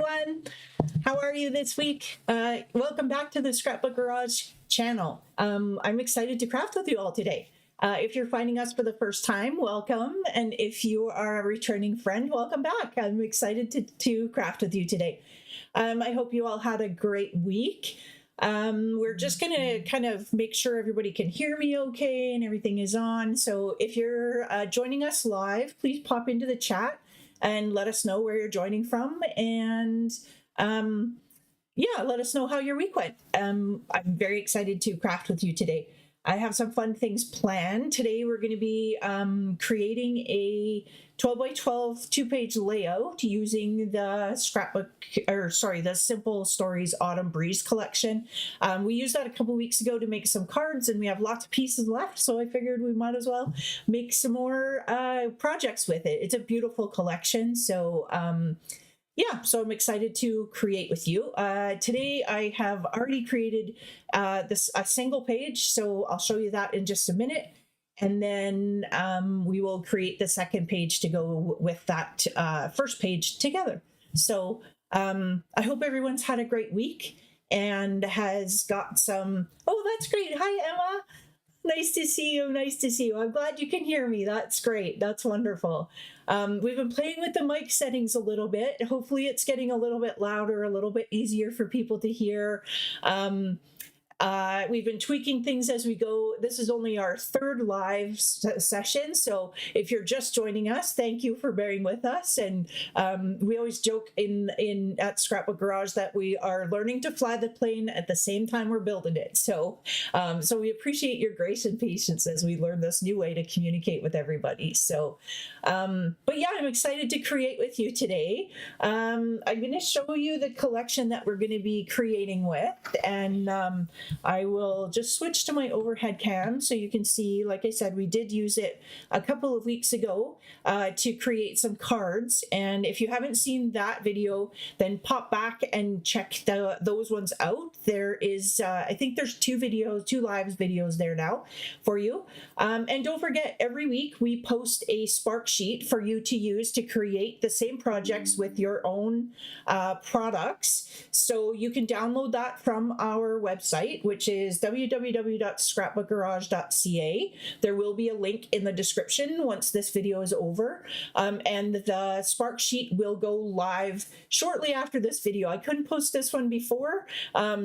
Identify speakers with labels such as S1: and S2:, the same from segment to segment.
S1: everyone. How are you this week? Welcome back to the Scrapbook Garage channel. I'm excited to craft with you all today. If you're finding us for the first time, welcome. And if you are a returning friend, welcome back. I'm excited to craft with you today. I hope you all had a great week. We're just going to kind of make sure everybody can hear me okay and everything is on. So if you're joining us live, please pop into the chat and let us know where you're joining from. And yeah, let us know how your week went. I'm very excited to craft with you today. I have some fun things planned. Today we're going to be creating a 12 by 12 two-page layout using the the Simple Stories Autumn Breeze collection. We used that a couple weeks ago to make some cards, and we have lots of pieces left, so I figured we might as well make some more projects with it. It's a beautiful collection, so yeah, so I'm excited to create with you. Today I have already created a single page, so I'll show you that in just a minute. And then we will create the second page to go with that first page together. So I hope everyone's had a great week and has got some, oh, that's great. Hi, Emma. Nice to see you. Nice to see you. I'm glad you can hear me. That's great. That's wonderful. We've been playing with the mic settings a little bit. Hopefully it's getting a little bit louder, a little bit easier for people to hear. We've been tweaking things as we go. This is only our third live session, so if you're just joining us, thank you for bearing with us. And we always joke at Scrapbook Garage that we are learning to fly the plane at the same time we're building it. So we appreciate your grace and patience as we learn this new way to communicate with everybody. So, but yeah, I'm excited to create with you today. I'm going to show you the collection that we're going to be creating with, and I will just switch to my overhead cam so you can see, like I said, we did use it a couple of weeks ago to create some cards. And if you haven't seen that video, then pop back and check those ones out. There is, I think there's two live videos there now for you. And don't forget, every week we post a Spark sheet for you to use to create the same projects with your own products. So you can download that from our website, which is www.scrapbookgarage.ca. There will be a link in the description once this video is over. And the Spark sheet will go live shortly after this video. I couldn't post this one before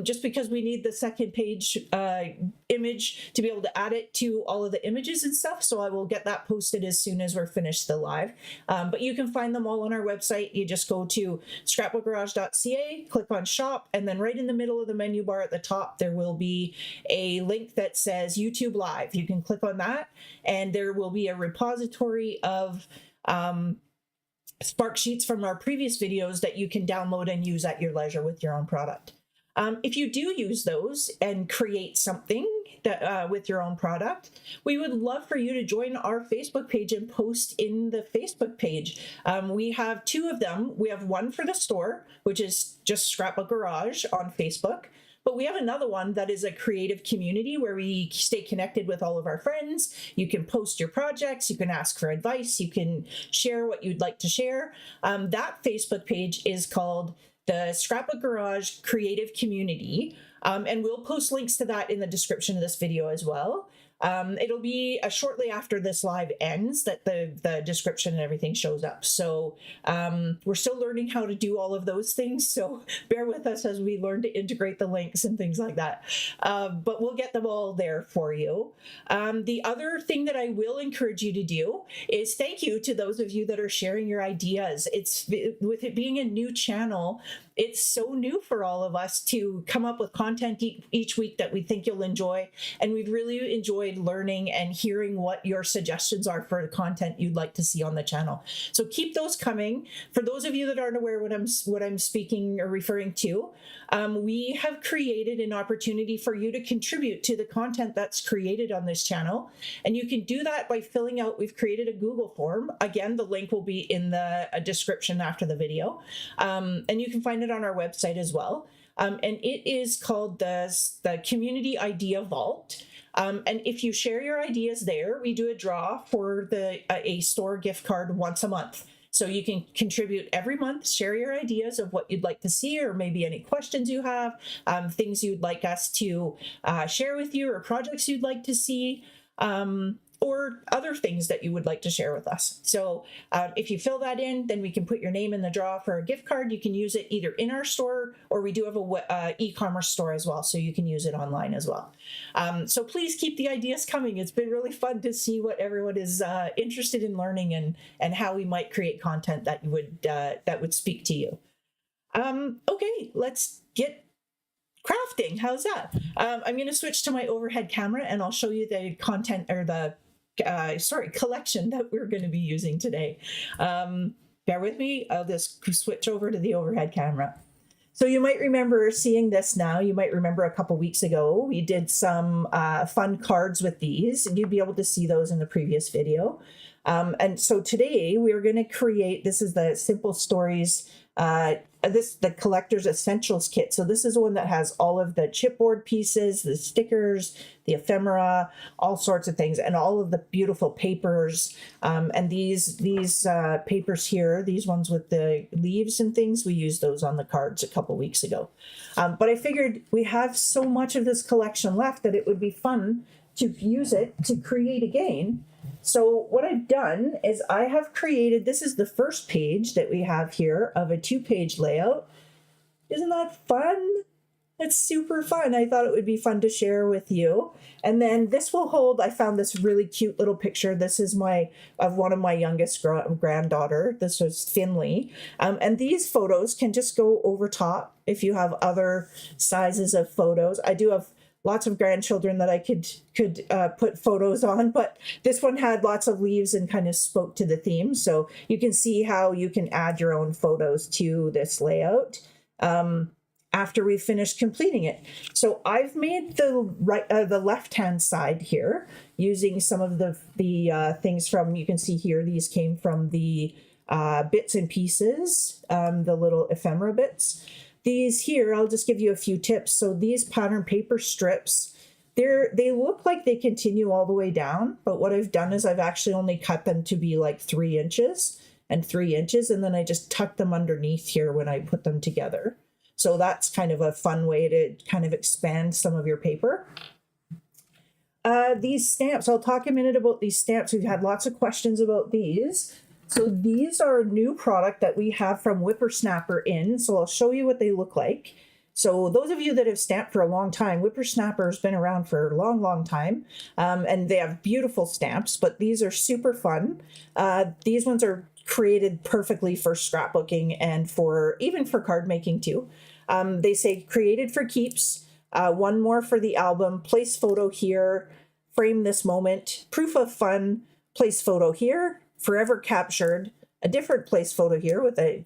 S1: just because we need the second page image to be able to add it to all of the images and stuff. So I will get that posted as soon as we're finished the live. But you can find them all on our website. You just go to scrapbookgarage.ca, click on shop, and then right in the middle of the menu bar at the top, there will be a link that says YouTube Live. You can click on that, and there will be a repository of Spark sheets from our previous videos that you can download and use at your leisure with your own product. If you do use those and create something that, with your own product, we would love for you to join our Facebook page and post in the Facebook page. We have two of them. We have one for the store, which is just Scrapbook Garage on Facebook. But we have another one that is a creative community where we stay connected with all of our friends. You can post your projects, you can ask for advice, you can share what you'd like to share. That Facebook page is called the Scrapbook Garage Creative Community, and we'll post links to that in the description of this video as well. It'll be shortly after this live ends that the description and everything shows up. So we're still learning how to do all of those things. So bear with us as we learn to integrate the links and things like that. But we'll get them all there for you. The other thing that I will encourage you to do is thank you to those of you that are sharing your ideas. With it being a new channel, it's so new for all of us to come up with content each week that we think you'll enjoy. And we've really enjoyed learning and hearing what your suggestions are for the content you'd like to see on the channel. So keep those coming. For those of you that aren't aware what I'm speaking or referring to, we have created an opportunity for you to contribute to the content that's created on this channel. And you can do that by filling out, we've created a Google form. Again, the link will be in the description after the video. And you can find it on our website as well. And it is called the Community Idea Vault. And if you share your ideas there, we do a draw for a store gift card once a month. So you can contribute every month, share your ideas of what you'd like to see, or maybe any questions you have, things you'd like us to share with you, or projects you'd like to see, or other things that you would like to share with us. So if you fill that in, then we can put your name in the draw for a gift card. You can use it either in our store, or we do have a e-commerce store as well, so you can use it online as well. So please keep the ideas coming. It's been really fun to see what everyone is interested in learning, and how we might create content that would speak to you. Okay, let's get crafting. How's that? I'm going to switch to my overhead camera, and I'll show you the content, or the collection that we're going to be using today. Bear with me. I'll just switch over to the overhead camera. So you might remember seeing this now. You might remember a couple weeks ago, we did some fun cards with these, and you'd be able to see those in the previous video. And so today we're going to create, this is the Simple Stories, the Collector's Essentials Kit. So this is the one that has all of the chipboard pieces, the stickers, the ephemera, all sorts of things, and all of the beautiful papers. And these papers here, these ones with the leaves and things, we used those on the cards a couple weeks ago. But I figured we have so much of this collection left that it would be fun to use it to create again. So what I've done is I have created, this is the first page that we have here of a 2-page layout. Isn't that fun? It's super fun. I thought it would be fun to share with you. And then this will hold, I found this really cute little picture. This is of one of my youngest granddaughter. This was Finley. And these photos can just go over top if you have other sizes of photos. I do have lots of grandchildren that I could put photos on, but this one had lots of leaves and kind of spoke to the theme. So you can see how you can add your own photos to this layout after we finish completing it. So I've made the left-hand side here using some of the things from, you can see here, these came from the bits and pieces, the little ephemera bits. These here, I'll just give you a few tips. So these pattern paper strips, they look like they continue all the way down, but what I've done is I've actually only cut them to be like 3 inches and 3 inches, and then I just tuck them underneath here when I put them together. So that's kind of a fun way to kind of expand some of your paper. These stamps, I'll talk a minute about these stamps. We've had lots of questions about these. So these are a new product that we have from Whippersnapper in. So I'll show you what they look like. So those of you that have stamped for a long time, Whippersnapper's been around for a long, long time. And they have beautiful stamps, but these are super fun. These ones are created perfectly for scrapbooking and even for card making too. They say created for keeps, one more for the album, place photo here, frame this moment, proof of fun, place photo here, forever captured, a different place photo here with a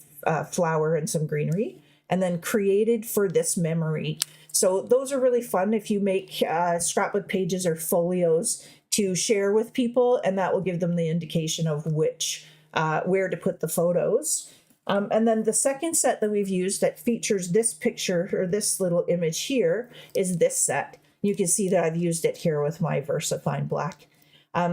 S1: flower and some greenery, and then created for this memory. So those are really fun if you make scrapbook pages or folios to share with people, and that will give them the indication of where to put the photos. And then the second set that we've used that features this picture, or this little image here, is this set. You can see that I've used it here with my VersaFine Black.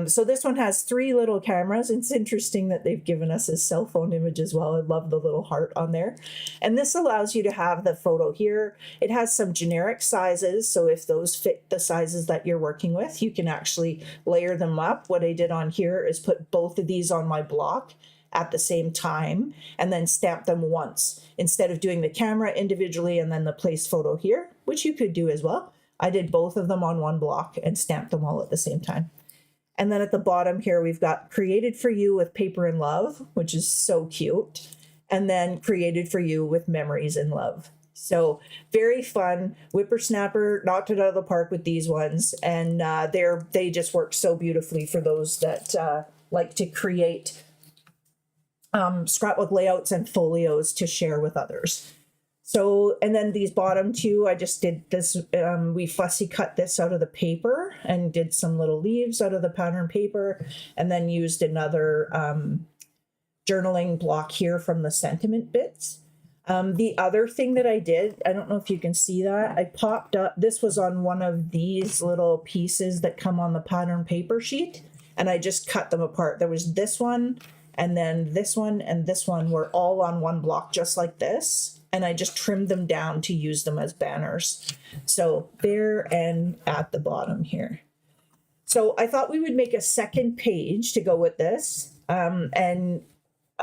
S1: So this one has 3 little cameras. It's interesting that they've given us a cell phone image as well. I love the little heart on there. And this allows you to have the photo here. It has some generic sizes, so if those fit the sizes that you're working with, you can actually layer them up. What I did on here is put both of these on my block at the same time and then stamp them once, instead of doing the camera individually and then the place photo here, which you could do as well. I did both of them on one block and stamped them all at the same time. And then at the bottom here, we've got created for you with paper and love, which is so cute. And then created for you with memories and love. So very fun. Whippersnapper knocked it out of the park with these ones. And they just work so beautifully for those that like to create scrapbook layouts and folios to share with others. So, and then these bottom two, I just did this, we fussy cut this out of the paper and did some little leaves out of the pattern paper, and then used another journaling block here from the sentiment bits. The other thing that I did, I don't know if you can see that, I popped up, this was on one of these little pieces that come on the pattern paper sheet, and I just cut them apart. There was this one, And then this one and this one were all on one block, just like this. And I just trimmed them down to use them as banners. So there and at the bottom here. So I thought we would make a second page to go with this. And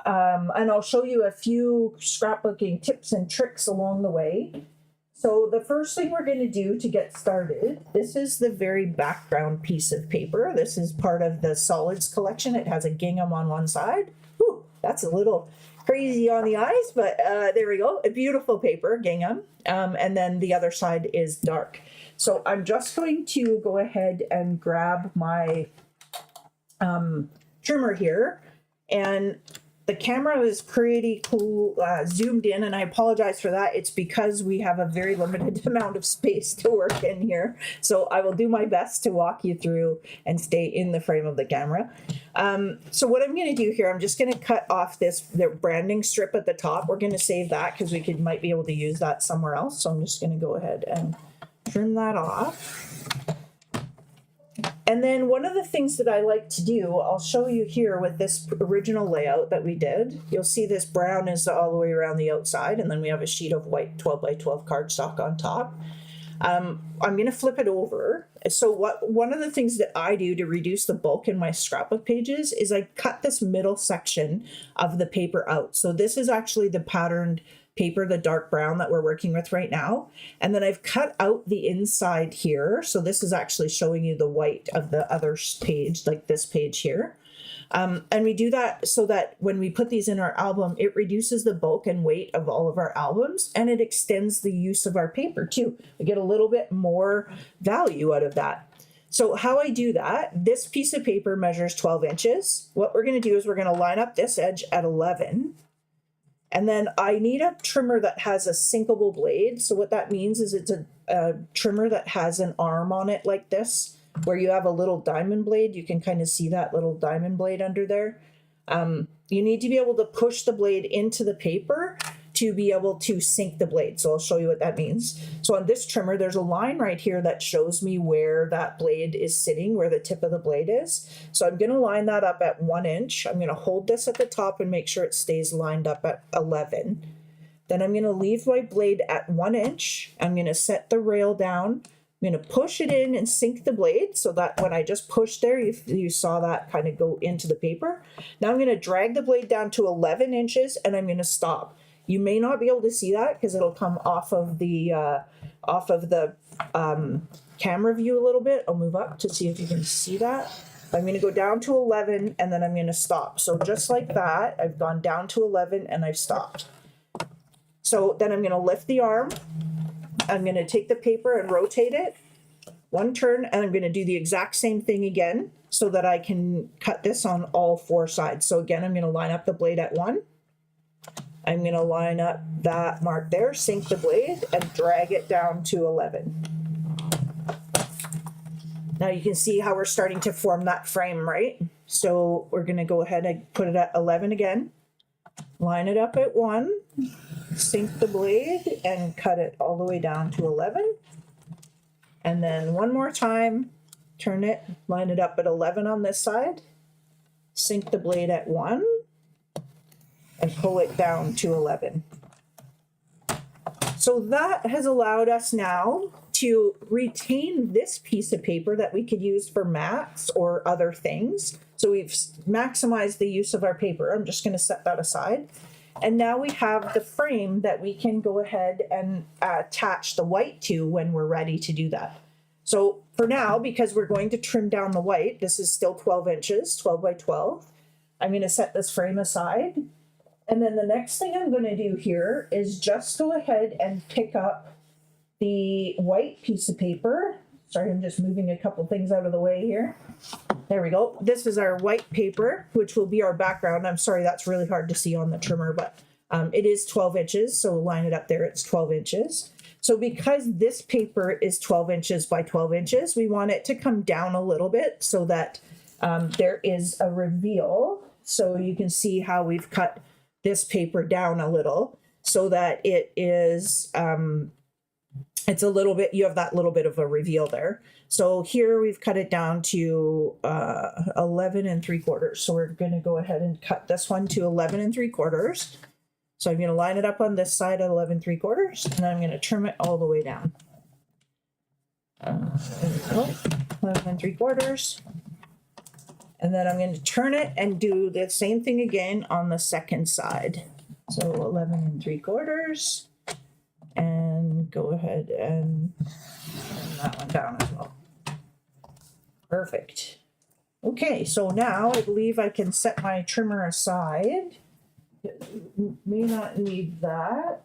S1: I'll show you a few scrapbooking tips and tricks along the way. So the first thing we're going to do to get started, this is the very background piece of paper. This is part of the solids collection. It has a gingham on one side. Whew, that's a little crazy on the eyes, but there we go. A beautiful paper, gingham. And then the other side is dark. So I'm just going to go ahead and grab my trimmer here, and the camera is pretty cool zoomed in, and I apologize for that. It's because we have a very limited amount of space to work in here. So I will do my best to walk you through and stay in the frame of the camera. So what I'm going to do here, I'm just going to cut off the branding strip at the top. We're going to save that because we might be able to use that somewhere else. So I'm just going to go ahead and trim that off. And then one of the things that I like to do, I'll show you here with this original layout that we did. You'll see this brown is all the way around the outside, and then we have a sheet of white 12 by 12 cardstock on top. I'm going to flip it over. So one of the things that I do to reduce the bulk in my scrapbook pages is I cut this middle section of the paper out. So this is actually the patterned paper, the dark brown that we're working with right now. And then I've cut out the inside here. So this is actually showing you the white of the other page, like this page here. And we do that so that when we put these in our album, it reduces the bulk and weight of all of our albums, and it extends the use of our paper too. We get a little bit more value out of that. So how I do that, this piece of paper measures 12 inches. What we're going to do is we're going to line up this edge at 11. And then I need a trimmer that has a sinkable blade. So what that means is it's a trimmer that has an arm on it like this, where you have a little diamond blade. You can kind of see that little diamond blade under there. You need to be able to push the blade into the paper to be able to sink the blade. So I'll show you what that means. So on this trimmer, there's a line right here that shows me where that blade is sitting, where the tip of the blade is. So I'm going to line that up at 1 inch. I'm going to hold this at the top and make sure it stays lined up at 11. Then I'm going to leave my blade at 1 inch. I'm going to set the rail down. I'm going to push it in and sink the blade so that when I just pushed there, you saw that kind of go into the paper. Now I'm going to drag the blade down to 11 inches and I'm going to stop. You may not be able to see that because it'll come off of the camera view a little bit. I'll move up to see if you can see that. I'm going to go down to 11 and then I'm going to stop. So just like that, I've gone down to 11 and I've stopped. So then I'm going to lift the arm. I'm going to take the paper and rotate it one turn, and I'm going to do the exact same thing again so that I can cut this on all 4 sides. So again, I'm going to line up the blade at 1. I'm going to line up that mark there, sink the blade, and drag it down to 11. Now you can see how we're starting to form that frame, right? So we're going to go ahead and put it at 11 again. Line it up at 1, sink the blade, and cut it all the way down to 11. And then one more time, turn it, line it up at 11 on this side, sink the blade at 1, and pull it down to 11. So that has allowed us now to retain this piece of paper that we could use for mats or other things. So we've maximized the use of our paper. I'm just going to set that aside. And now we have the frame that we can go ahead and attach the white to when we're ready to do that. So for now, because we're going to trim down the white, this is still 12 inches, 12 by 12. I'm going to set this frame aside. And then the next thing I'm going to do here is just go ahead and pick up the white piece of paper. Sorry, I'm just moving a couple things out of the way here. There we go. This is our white paper, which will be our background. I'm sorry, that's really hard to see on the trimmer, but it is 12 inches. So line it up there. It's 12 inches. So because this paper is 12 inches by 12 inches, we want it to come down a little bit so that there is a reveal. So you can see how we've cut this paper down a little so that it is, it's a little bit, you have that little bit of a reveal there. So here we've cut it down to 11 3/4. So we're going to go ahead and cut this one to 11 3/4. So I'm going to line it up on this side at 11 3/4, and I'm going to trim it all the way down. There we go, 11 3/4. And then I'm going to turn it and do the same thing again on the second side. So 11 3/4, and go ahead and turn that one down as well. Perfect. Okay, so now I believe I can set my trimmer aside. It may not need that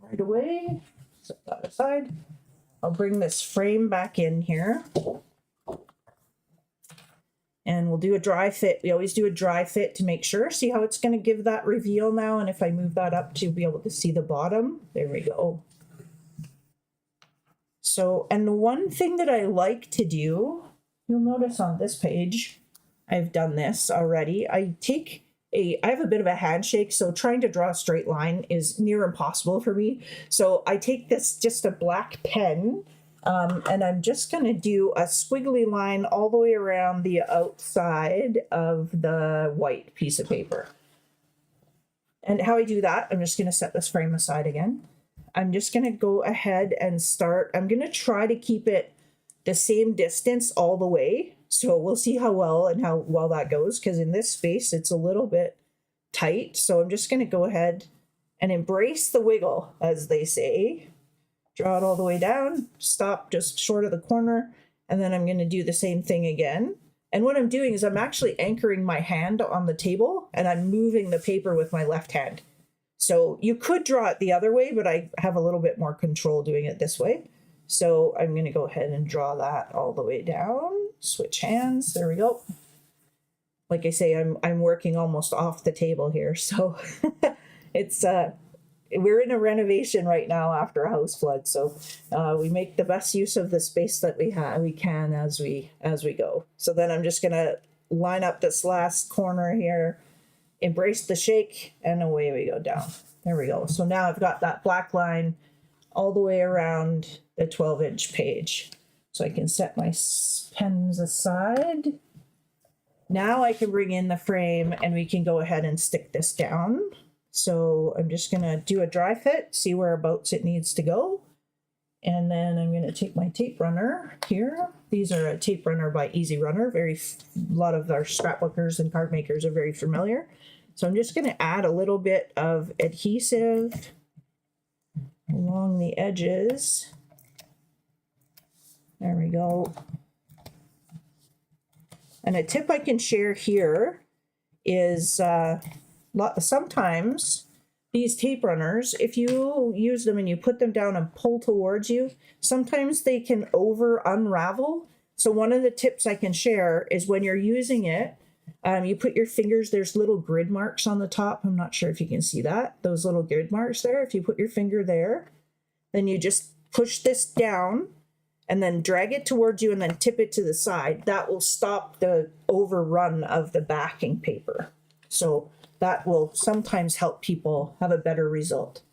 S1: right away. Set that aside. I'll bring this frame back in here. And we'll do a dry fit. We always do a dry fit to make sure. See how it's going to give that reveal now? And if I move that up to be able to see the bottom, there we go. So, and the one thing that I like to do, you'll notice on this page, I've done this already. I have a bit of a handshake, so trying to draw a straight line is near impossible for me. So I take just a black pen, and I'm just going to do a squiggly line all the way around the outside of the white piece of paper. And how I do that, I'm just going to set this frame aside again. I'm just going to go ahead and start. I'm going to try to keep it the same distance all the way. So we'll see how well that goes, because in this space it's a little bit tight. So I'm just going to go ahead and embrace the wiggle, as they say. Draw it all the way down, stop just short of the corner, and then I'm going to do the same thing again. And what I'm doing is I'm actually anchoring my hand on the table, and I'm moving the paper with my left hand. So you could draw it the other way, but I have a little bit more control doing it this way. So I'm going to go ahead and draw that all the way down. Switch hands. There we go. Like I say, I'm working almost off the table here. So it's we're in a renovation right now after a house flood. So we make the best use of the space that we can as we go. So then I'm just going to line up this last corner here, embrace the shake, and away we go down. There we go. So now I've got that black line all the way around the 12-inch page. So I can set my pens aside. Now I can bring in the frame and we can go ahead and stick this down. So I'm just going to do a dry fit, see whereabouts it needs to go. And then I'm going to take my tape runner here. These are a tape runner by Easy Runner. A lot of our scrapbookers and card makers are very familiar. So I'm just going to add a little bit of adhesive along the edges. There we go. And a tip I can share here is sometimes these tape runners, if you use them and you put them down and pull towards you, sometimes they can unravel. So one of the tips I can share is when you're using it, you put your fingers, there's little grid marks on the top. I'm not sure if you can see that, those little grid marks there. If you put your finger there, then you just push this down and then drag it towards you and then tip it to the side. That will stop the overrun of the backing paper. So that will sometimes help people have a better result.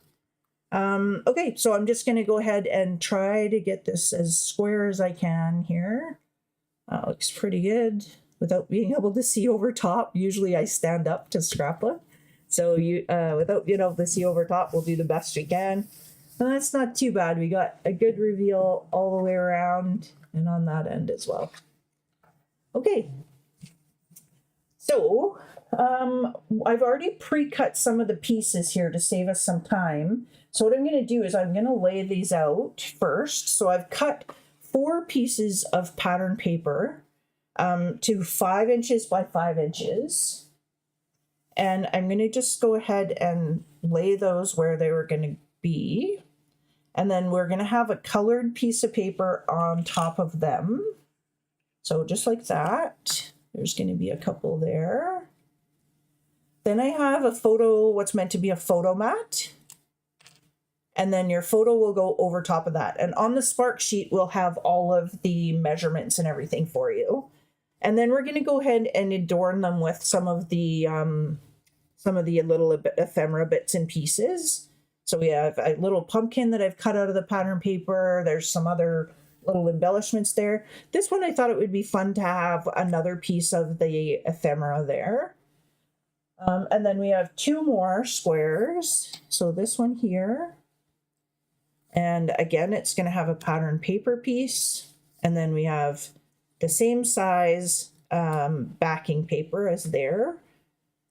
S1: Okay, so I'm just going to go ahead and try to get this as square as I can here. Looks pretty good without being able to see over top. Usually I stand up to scrapbook. So without being able to see over top, we'll do the best we can. And that's not too bad. We got a good reveal all the way around and on that end as well. Okay. So I've already pre-cut some of the pieces here to save us some time. So what I'm going to do is I'm going to lay these out first. So I've cut 4 pieces of pattern paper to 5 inches by 5 inches. And I'm going to just go ahead and lay those where they were going to be. And then we're going to have a colored piece of paper on top of them. So just like that. There's going to be a couple there. Then I have a photo, what's meant to be a photo mat. And then your photo will go over top of that. And on the Spark sheet, we'll have all of the measurements and everything for you. And then we're going to go ahead and adorn them with some of the little ephemera bits and pieces. So we have a little pumpkin that I've cut out of the pattern paper. There's some other little embellishments there. This one I thought it would be fun to have another piece of the ephemera there. And then we have 2 more squares. So this one here. And again, it's going to have a pattern paper piece. And then we have the same size backing paper as there.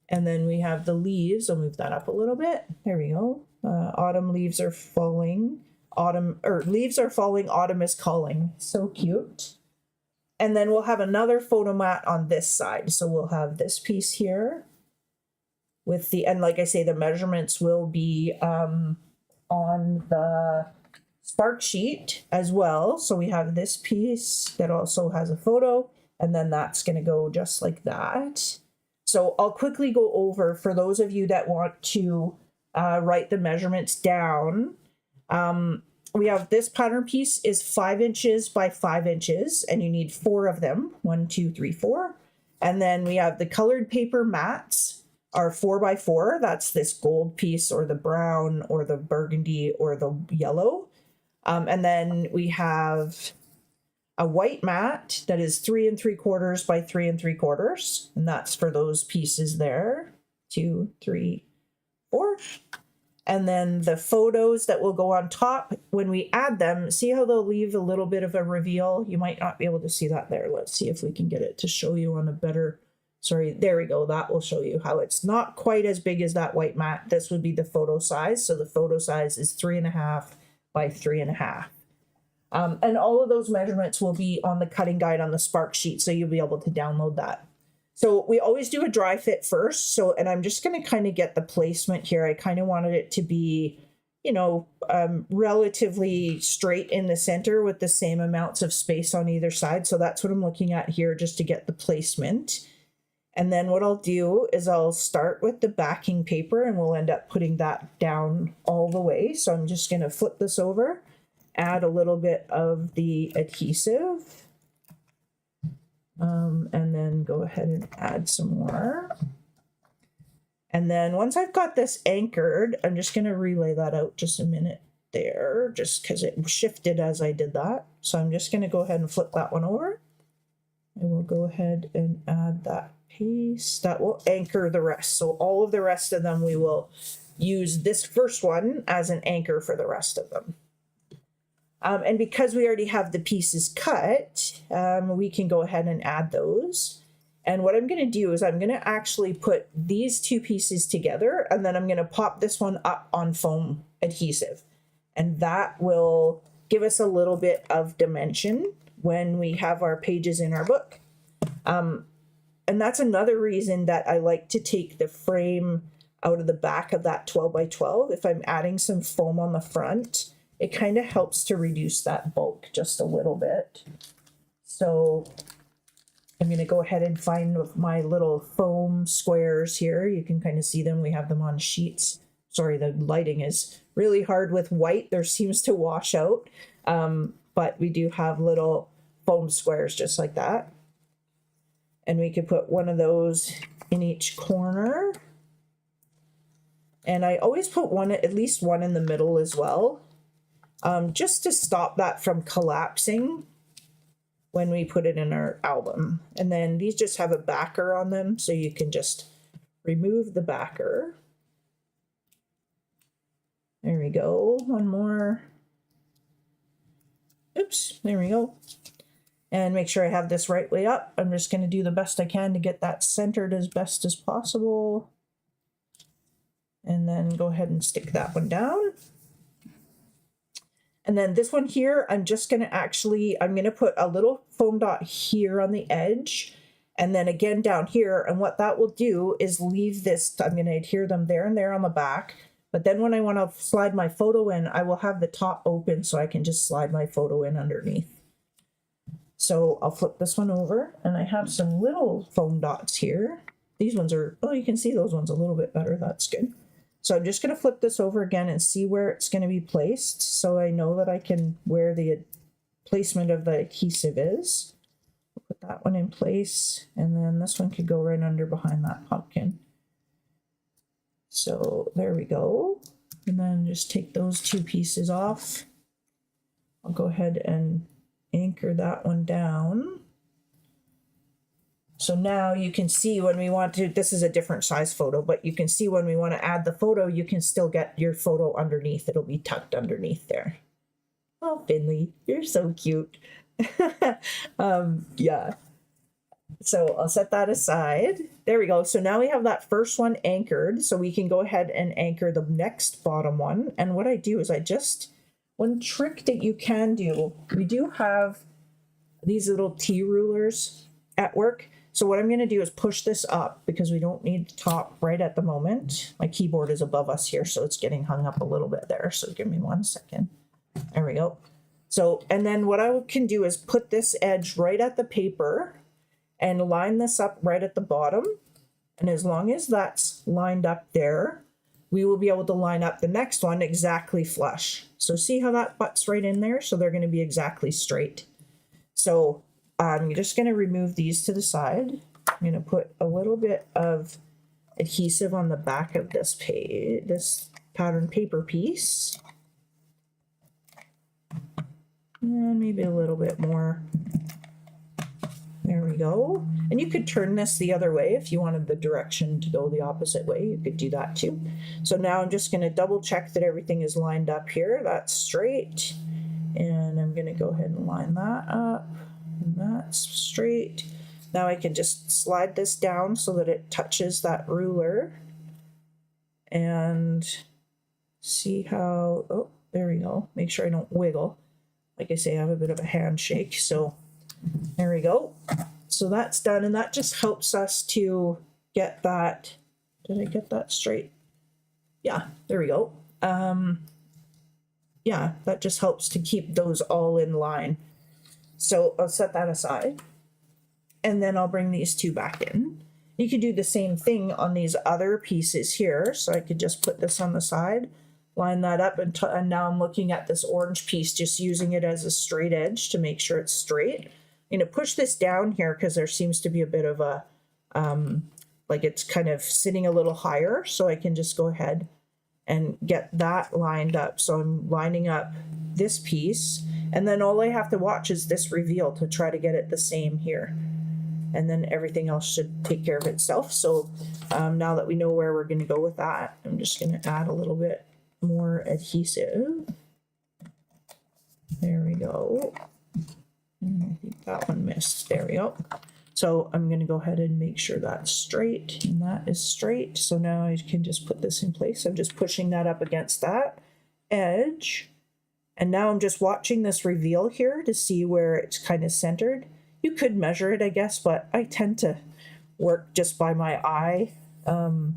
S1: And then we have the leaves. I'll move that up a little bit. There we go. Autumn leaves are falling. Leaves are falling, autumn is calling. So cute. And then we'll have another photo mat on this side. So we'll have this piece here with the, and like I say, the measurements will be on the spark sheet as well. So we have this piece that also has a photo, and then that's going to go just like that. So I'll quickly go over for those of you that want to write the measurements down. We have this pattern piece is 5 inches by 5 inches, and you need 4 of them. 1, 2, 3, 4. And then we have the colored paper mats are 4 by 4. That's this gold piece or the brown or the burgundy or the yellow. And then we have a white mat that is 3 3/4 by 3 3/4. And that's for those pieces there. 2, 3, 4. And then the photos that will go on top, when we add them, see how they'll leave a little bit of a reveal? You might not be able to see that there. Let's see if we can get it to show you on a better, sorry, there we go. That will show you how it's not quite as big as that white mat. This would be the photo size. So the photo size is 3.5 by 3.5. And all of those measurements will be on the cutting guide on the Spark sheet. So you'll be able to download that. So we always do a dry fit first. So, and I'm just going to kind of get the placement here. I kind of wanted it to be, you know, relatively straight in the center with the same amounts of space on either side. So that's what I'm looking at here just to get the placement. And then what I'll do is I'll start with the backing paper and we'll end up putting that down all the way. So I'm just going to flip this over, add a little bit of the adhesive. And then go ahead and add some more. And then once I've got this anchored, I'm just going to relay that out just a minute there, just because it shifted as I did that. So I'm just going to go ahead and flip that one over. And we'll go ahead and add that piece. That will anchor the rest. So all of the rest of them, we will use this first one as an anchor for the rest of them. And because we already have the pieces cut, we can go ahead and add those. And what I'm going to do is I'm going to actually put these 2 pieces together, and then I'm going to pop this one up on foam adhesive. And that will give us a little bit of dimension when we have our pages in our book. And that's another reason that I like to take the frame out of the back of that 12 by 12. If I'm adding some foam on the front, it kind of helps to reduce that bulk just a little bit. So I'm going to go ahead and find my little foam squares here. You can kind of see them. We have them on sheets. Sorry, the lighting is really hard with white. There seems to wash out. But we do have little foam squares just like that. And we could put one of those in each corner. And I always put one, at least one in the middle as well. Just to stop that from collapsing when we put it in our album. And then these just have a backer on them, so you can just remove the backer. There we go, one more. Oops, there we go. And make sure I have this right way up. I'm just gonna do the best I can to get that centered as best as possible. And then go ahead and stick that one down. And then this one here, I'm just going to I'm going to put a little foam dot here on the edge and then again down here. And what that will do is leave this, I'm going to adhere them there and there on the back. But then when I want to slide my photo in, I will have the top open so I can just slide my photo in underneath. So I'll flip this one over and I have some little foam dots here. These ones are, oh, you can see those ones a little bit better. That's good. So I'm just going to flip this over again and see where it's going to be placed so I know that I can, where the placement of the adhesive is. I'll put that one in place, and then this one could go right under behind that pumpkin. So there we go. And then just take those 2 pieces off. I'll go ahead and anchor that one down. So now you can see when we want to, this is a different size photo, but you can see when we want to add the photo, you can still get your photo underneath. It'll be tucked underneath there. Oh, Finley, you're so cute. Yeah. So I'll set that aside. There we go. So now we have that first one anchored. So we can go ahead and anchor the next bottom one. And what I do is one trick that you can do, we do have these little T rulers at work. So what I'm going to do is push this up because we don't need the top right at the moment. My keyboard is above us here, so it's getting hung up a little bit there. So give me 1 second. There we go. So, and then what I can do is put this edge right at the paper and line this up right at the bottom. And as long as that's lined up there, we will be able to line up the next one exactly flush. So see how that butts right in there? So they're going to be exactly straight. So I'm just going to remove these to the side. I'm going to put a little bit of adhesive on the back of this page, this pattern paper piece. And maybe a little bit more. There we go. And you could turn this the other way if you wanted the direction to go the opposite way. You could do that too. So now I'm just going to double check that everything is lined up here. That's straight. And I'm going to go ahead and line that up. And that's straight. Now I can just slide this down so that it touches that ruler. And see how, oh, there we go. Make sure I don't wiggle. Like I say, I have a bit of a handshake. So there we go. So that's done, and that just helps us to get that. Did I get that straight? Yeah, there we go. Yeah, that just helps to keep those all in line. So I'll set that aside, and then I'll bring these two back in. You could do the same thing on these other pieces here. So I could just put this on the side, line that up, and now I'm looking at this orange piece, just using it as a straight edge to make sure it's straight. I'm going to push this down here because there seems to be a bit of a, like it's kind of sitting a little higher. So I can just go ahead and get that lined up. So I'm lining up this piece, and then all I have to watch is this reveal to try to get it the same here. And then everything else should take care of itself. So now that we know where we're going to go with that, I'm just going to add a little bit more adhesive. There we go. And I think that one missed. There we go. So I'm going to go ahead and make sure that's straight, and that is straight. So now I can just put this in place. I'm just pushing that up against that edge. And now I'm just watching this reveal here to see where it's kind of centered. You could measure it, I guess, but I tend to work just by my eye. And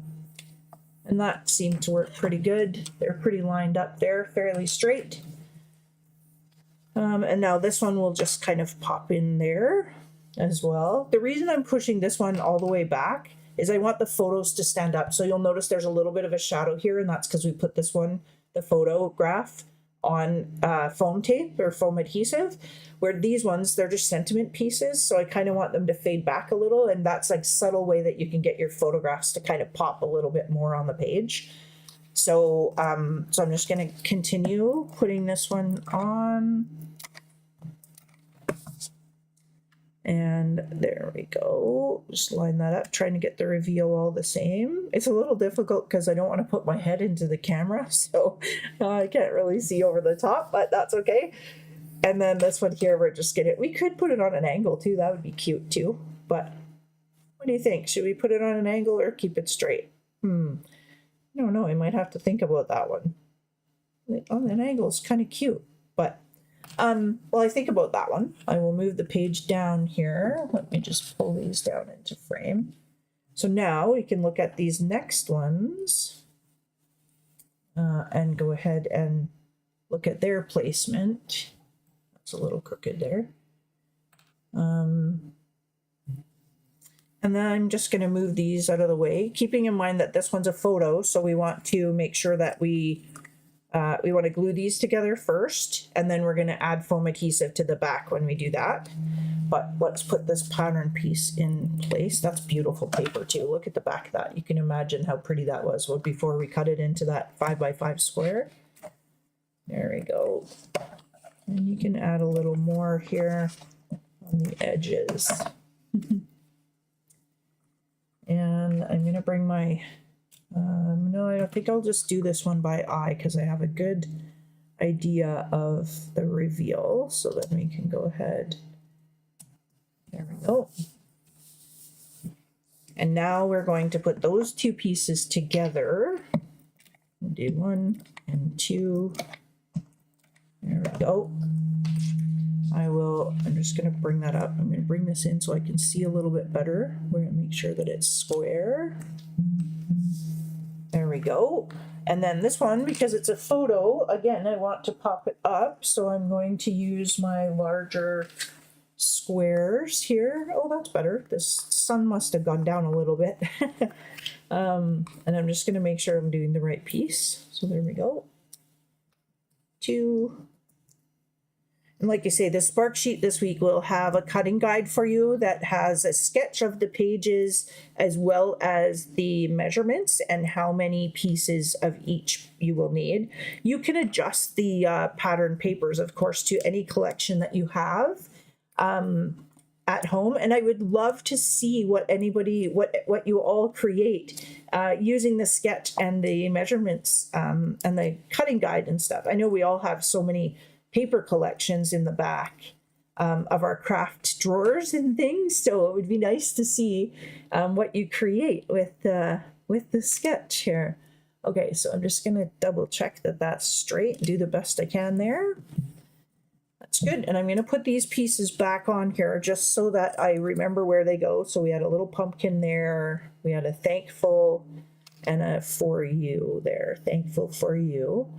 S1: that seemed to work pretty good. They're pretty lined up there, fairly straight. And now this one will just kind of pop in there as well. The reason I'm pushing this one all the way back is I want the photos to stand up. So you'll notice there's a little bit of a shadow here, and that's because we put this one, the photograph, on foam tape or foam adhesive, where these ones, they're just sentiment pieces. So I kind of want them to fade back a little, and that's like a subtle way that you can get your photographs to kind of pop a little bit more on the page. So, so I'm just going to continue putting this one on. And there we go. Just line that up, trying to get the reveal all the same. It's a little difficult because I don't want to put my head into the camera, so I can't really see over the top, but that's okay. And then this one here, we're just gonna, we could put it on an angle too. That would be cute too. But what do you think? Should we put it on an angle or keep it straight? I don't know. I might have to think about that one. On an angle is kind of cute, but well, I think about that one. I will move the page down here. Let me just pull these down into frame. So now we can look at these next ones and go ahead and look at their placement. That's a little crooked there. And then I'm just going to move these out of the way, keeping in mind that this one's a photo. So we want to make sure that we want to glue these together first, and then we're going to add foam adhesive to the back when we do that. But let's put this pattern piece in place. That's beautiful paper too. Look at the back of that. You can imagine how pretty that was before we cut it into that 5x5 square. There we go. And you can add a little more here on the edges. And I'm going to bring my, no, I think I'll just do this one by eye because I have a good idea of the reveal. So then we can go ahead. There we go. And now we're going to put those two pieces together. We'll do 1 and 2. There we go. I'm just going to bring that up. I'm going to bring this in so I can see a little bit better. We're going to make sure that it's square. There we go. And then this one, because it's a photo, again, I want to pop it up. So I'm going to use my larger squares here. Oh, that's better. This sun must have gone down a little bit. And I'm just going to make sure I'm doing the right piece. So there we go. 2. And like I say, the Spark Sheet this week will have a cutting guide for you that has a sketch of the pages as well as the measurements and how many pieces of each you will need. You can adjust the pattern papers, of course, to any collection that you have at home. And I would love to see what you all create using the sketch and the measurements and the cutting guide and stuff. I know we all have so many paper collections in the back of our craft drawers and things, so it would be nice to see what you create with the sketch here. Okay, so I'm just going to double check that that's straight, do the best I can there. That's good, and I'm going to put these pieces back on here just so that I remember where they go. So we had a little pumpkin there, we had a thankful and a for you there, thankful for you.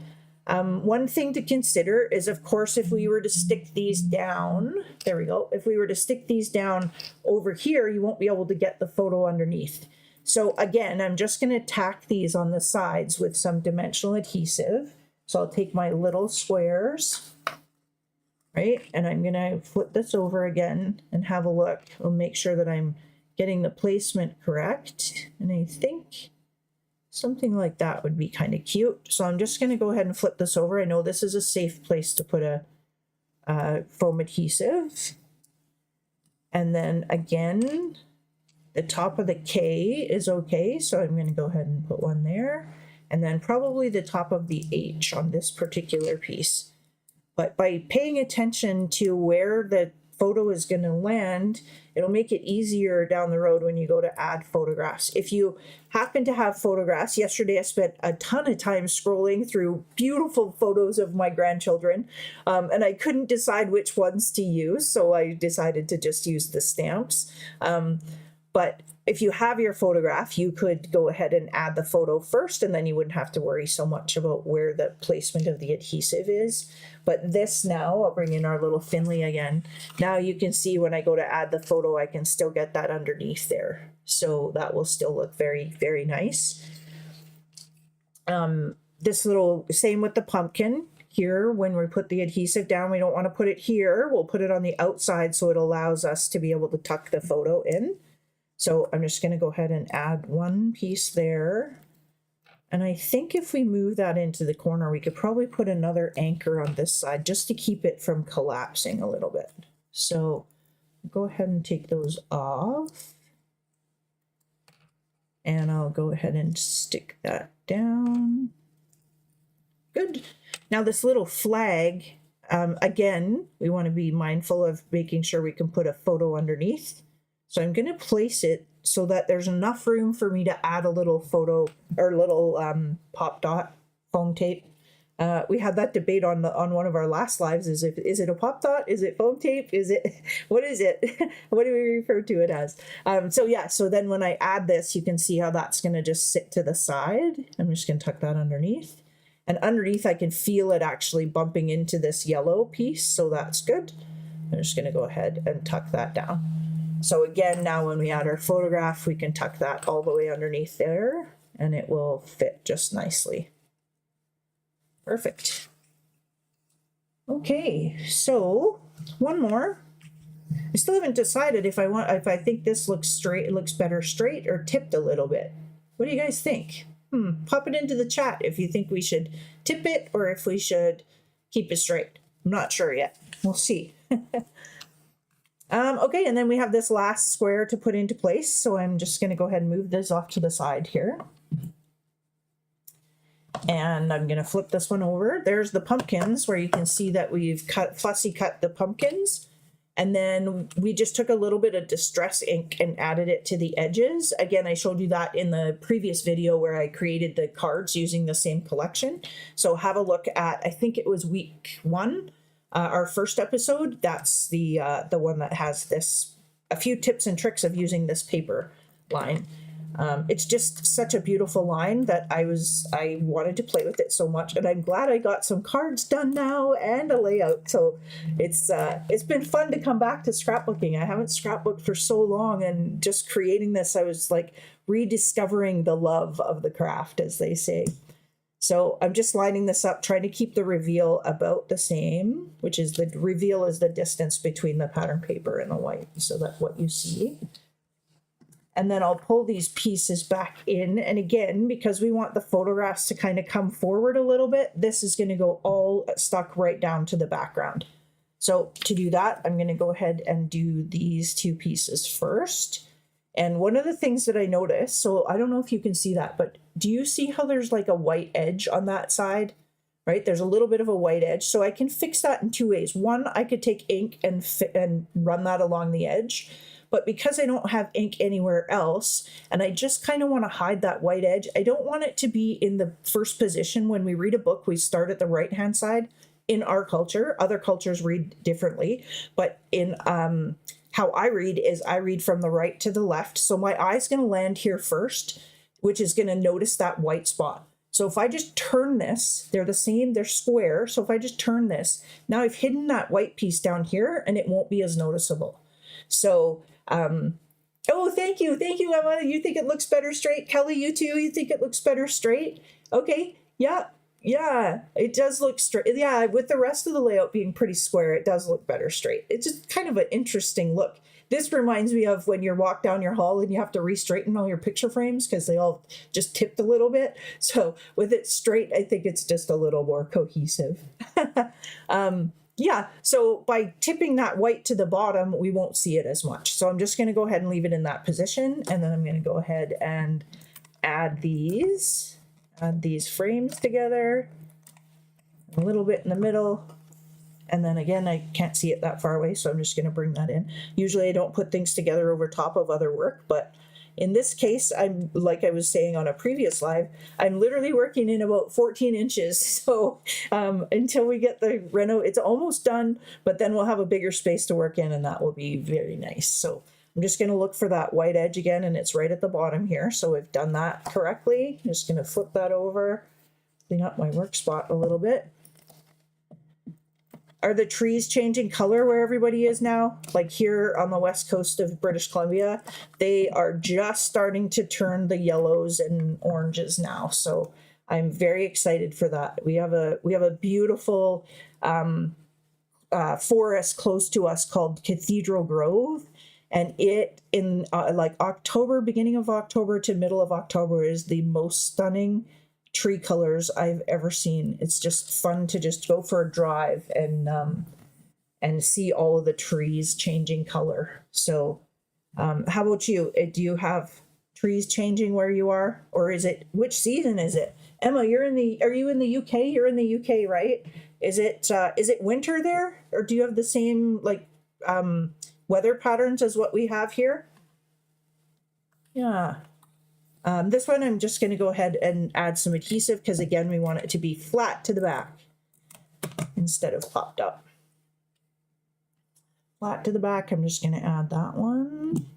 S1: One thing to consider is, of course, if we were to stick these down, there we go. If we were to stick these down over here, you won't be able to get the photo underneath. So again, I'm just going to tack these on the sides with some dimensional adhesive. So I'll take my little squares, right? And I'm going to flip this over again and have a look. I'll make sure that I'm getting the placement correct. And I think something like that would be kind of cute. So I'm just going to go ahead and flip this over. I know this is a safe place to put a foam adhesive. And then again, the top of the K is okay. So I'm going to go ahead and put one there. And then probably the top of the H on this particular piece. But by paying attention to where the photo is going to land, it'll make it easier down the road when you go to add photographs. If you happen to have photographs, yesterday I spent a ton of time scrolling through beautiful photos of my grandchildren, and I couldn't decide which ones to use, so I decided to just use the stamps. But if you have your photograph, you could go ahead and add the photo first, and then you wouldn't have to worry so much about where the placement of the adhesive is. But this now, I'll bring in our little Finley again. Now you can see when I go to add the photo, I can still get that underneath there. So that will still look very, very nice. This little, same with the pumpkin. Here, when we put the adhesive down, we don't want to put it here. We'll put it on the outside so it allows us to be able to tuck the photo in. So I'm just going to go ahead and add one piece there. And I think if we move that into the corner, we could probably put another anchor on this side just to keep it from collapsing a little bit. So go ahead and take those off. And I'll go ahead and stick that down. Good. Now this little flag, again, we want to be mindful of making sure we can put a photo underneath. So I'm going to place it so that there's enough room for me to add a little photo or little pop dot foam tape. We had that debate on one of our last lives. Is it a pop dot? Is it foam tape? What is it? What do we refer to it as? So then when I add this, you can see how that's going to just sit to the side. I'm just going to tuck that underneath. And underneath, I can feel it actually bumping into this yellow piece. So that's good. I'm just going to go ahead and tuck that down. So again, now when we add our photograph, we can tuck that all the way underneath there and it will fit just nicely. Perfect. Okay, so one more. I still haven't decided if I think this looks straight, it looks better straight or tipped a little bit. What do you guys think? Pop it into the chat if you think we should tip it or if we should keep it straight. I'm not sure yet. We'll see. Okay, and then we have this last square to put into place. So I'm just going to go ahead and move this off to the side here. And I'm going to flip this one over. There's the pumpkins where you can see that we've fussy cut the pumpkins. And then we just took a little bit of distress ink and added it to the edges. Again, I showed you that in the previous video where I created the cards using the same collection. So have a look at, I think it was week 1, our first episode. That's the one that has this, a few tips and tricks of using this paper line. It's just such a beautiful line that I wanted to play with it so much, and I'm glad I got some cards done now and a layout. So it's been fun to come back to scrapbooking. I haven't scrapbooked for so long, and just creating this, I was like rediscovering the love of the craft, as they say. So I'm just lining this up, trying to keep the reveal about the same, which is the reveal is the distance between the pattern paper and the white, so that's what you see. And then I'll pull these pieces back in. And again, because we want the photographs to kind of come forward a little bit, this is going to go all stuck right down to the background. So to do that, I'm going to go ahead and do these 2 pieces first. And one of the things that I noticed, so I don't know if you can see that, but do you see how there's like a white edge on that side? Right? There's a little bit of a white edge. So I can fix that in 2 ways. One, I could take ink and run that along the edge. But because I don't have ink anywhere else, and I just kind of want to hide that white edge, I don't want it to be in the first position. When we read a book, we start at the right-hand side. In our culture, other cultures read differently, but in how I read is I read from the right to the left. So my eye's going to land here first, which is going to notice that white spot. So if I just turn this, they're the same, they're square. So if I just turn this, now I've hidden that white piece down here and it won't be as noticeable. So, oh, thank you, Emma. You think it looks better straight? Kelly, you too? You think it looks better straight? Okay, yeah, it does look straight. Yeah, with the rest of the layout being pretty square, it does look better straight. It's just kind of an interesting look. This reminds me of when you walk down your hall and you have to re-straighten all your picture frames because they all just tipped a little bit. So with it straight, I think it's just a little more cohesive. Yeah, so by tipping that white to the bottom, we won't see it as much. So I'm just going to go ahead and leave it in that position. And then I'm going to go ahead and add these frames together, a little bit in the middle. And then again, I can't see it that far away, so I'm just going to bring that in. Usually I don't put things together over top of other work, but in this case, I'm, like I was saying on a previous live, I'm literally working in about 14 inches. So until we get the reno, it's almost done, but then we'll have a bigger space to work in and that will be very nice. So I'm just going to look for that white edge again, and it's right at the bottom here. So we've done that correctly. I'm just going to flip that over, clean up my work spot a little bit. Are the trees changing color where everybody is now? Like here on the west coast of British Columbia, they are just starting to turn the yellows and oranges now. So I'm very excited for that. We have a beautiful forest close to us called Cathedral Grove, and it in like October, beginning of October to middle of October is the most stunning tree colors I've ever seen. It's just fun to just go for a drive and see all of the trees changing color. So how about you? Do you have trees changing where you are, or is it, which season is it? Emma, are you in the UK? You're in the UK, right? Is it winter there, or do you have the same like weather patterns as what we have here? Yeah. This one, I'm just going to go ahead and add some adhesive because, again, we want it to be flat to the back instead of popped up. Flat to the back, I'm just going to add that one.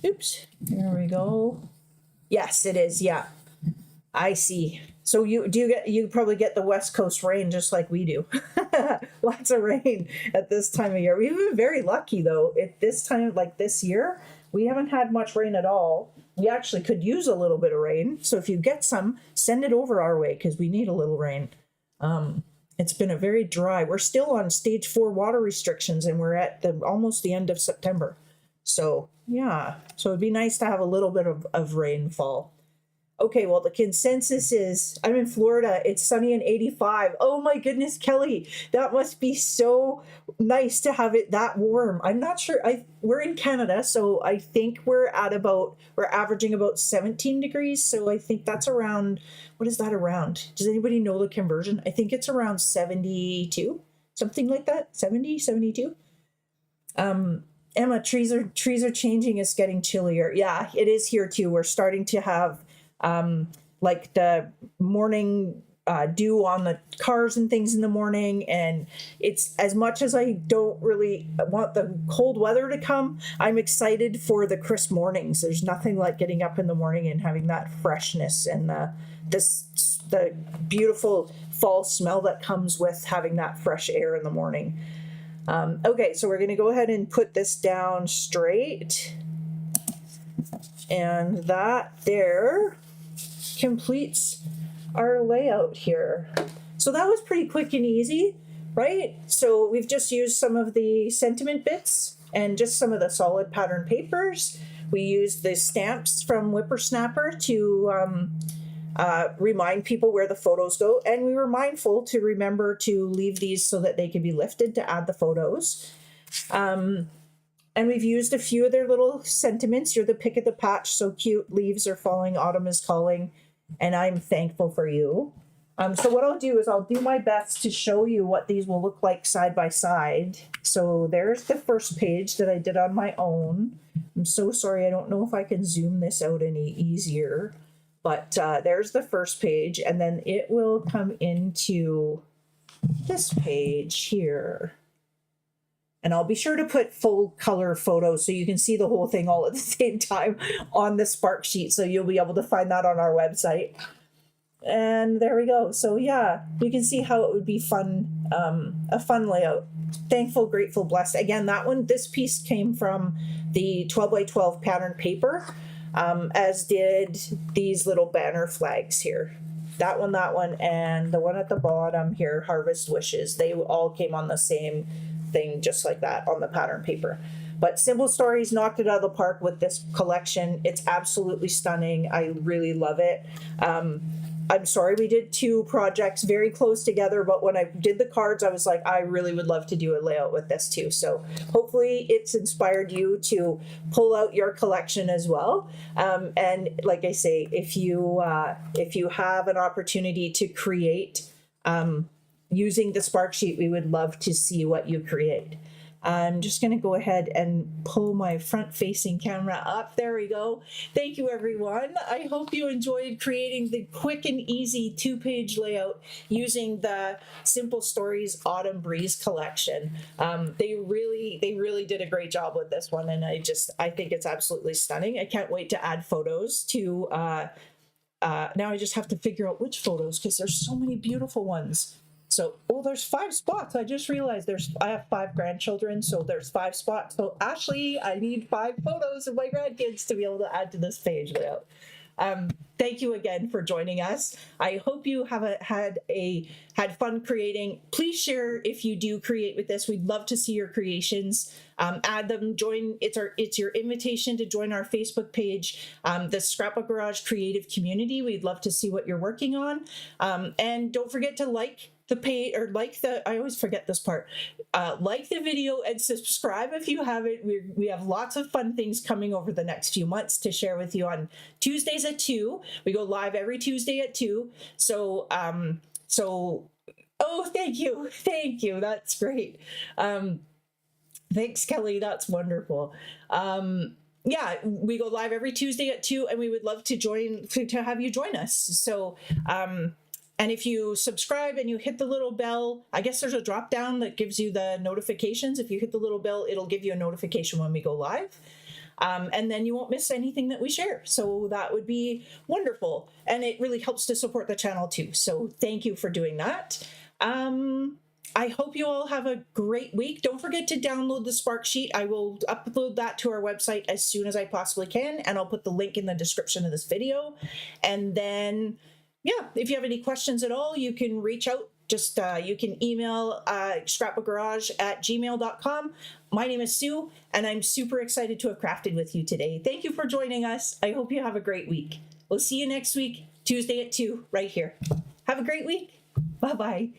S1: Oops, there we go. Yes, it is, yeah. I see. So you probably get the West Coast rain just like we do. Lots of rain at this time of year. We've been very lucky, though. At this time, like this year, we haven't had much rain at all. We actually could use a little bit of rain. So if you get some, send it over our way because we need a little rain. It's been a very dry. We're still on stage 4 water restrictions and we're at almost the end of September. So yeah, so it'd be nice to have a little bit of rainfall. Okay, well, the consensus is I'm in Florida. It's sunny and 85. Oh my goodness, Kelly, that must be so nice to have it that warm. I'm not sure. We're in Canada, so I think we're averaging about 17 degrees. So I think that's around, what is that around? Does anybody know the conversion? I think it's around 72, something like that. 70, 72. Emma, trees are changing. It's getting chillier. Yeah, it is here too. We're starting to have like the morning dew on the cars and things in the morning. And it's, as much as I don't really want the cold weather to come, I'm excited for the crisp mornings. There's nothing like getting up in the morning and having that freshness and the beautiful fall smell that comes with having that fresh air in the morning. Okay, so we're going to go ahead and put this down straight. And that there completes our layout here. So that was pretty quick and easy, right? So we've just used some of the sentiment bits and just some of the solid pattern papers. We used the stamps from Whippersnapper to remind people where the photos go. And we were mindful to remember to leave these so that they can be lifted to add the photos. And we've used a few of their little sentiments. You're the pick of the patch, so cute. Leaves are falling, autumn is calling, and I'm thankful for you. So what I'll do is I'll do my best to show you what these will look like side by side. So there's the first page that I did on my own. I'm so sorry, I don't know if I can zoom this out any easier, but there's the first page, and then it will come into this page here. And I'll be sure to put full color photos so you can see the whole thing all at the same time on the Spark sheet. So you'll be able to find that on our website. And there we go. So yeah, you can see how it would be fun, a fun layout. Thankful, grateful, blessed. Again, this piece came from the 12 by 12 pattern paper, as did these little banner flags here. That one, and the one at the bottom here, Harvest Wishes. They all came on the same thing, just like that, on the pattern paper. But Simple Stories knocked it out of the park with this collection. It's absolutely stunning. I really love it. I'm sorry we did two projects very close together, but when I did the cards, I was like, I really would love to do a layout with this too. So hopefully it's inspired you to pull out your collection as well. And like I say, if you have an opportunity to create using the Spark sheet, we would love to see what you create. I'm just going to go ahead and pull my front-facing camera up. There we go. Thank you, everyone. I hope you enjoyed creating the quick and easy two-page layout using the Simple Stories Autumn Breeze collection. They really did a great job with this one, and I think it's absolutely stunning. I can't wait to add photos to. Now I just have to figure out which photos because there's so many beautiful ones. So, there's 5 spots. I just realized I have 5 grandchildren, so there's 5 spots. So Ashley, I need 5 photos of my grandkids to be able to add to this page layout. Thank you again for joining us. I hope you have had fun creating. Please share if you do create with this. We'd love to see your creations. Add them. Join. It's your invitation to join our Facebook page, the Scrapbook Garage Creative Community. We'd love to see what you're working on. And don't forget to like the page, or I always forget this part. Like the video and subscribe if you haven't. We have lots of fun things coming over the next few months to share with you on Tuesdays at 2. We go live every Tuesday at 2. So, thank you. That's great. Thanks, Kelly. That's wonderful. Yeah, we go live every Tuesday at 2, and we would love to have you join us. So, and if you subscribe and you hit the little bell, I guess there's a drop down that gives you the notifications. If you hit the little bell, it'll give you a notification when we go live. And then you won't miss anything that we share. So that would be wonderful. And it really helps to support the channel too. So thank you for doing that. I hope you all have a great week. Don't forget to download the Spark sheet. I will upload that to our website as soon as I possibly can. And I'll put the link in the description of this video. And then, yeah, if you have any questions at all, you can reach out. Just you can email scrapbookgarage@gmail.com. My name is Sue, and I'm super excited to have crafted with you today. Thank you for joining us. I hope you have a great week. We'll see you next week, Tuesday at 2, right here. Have a great week. Bye-bye.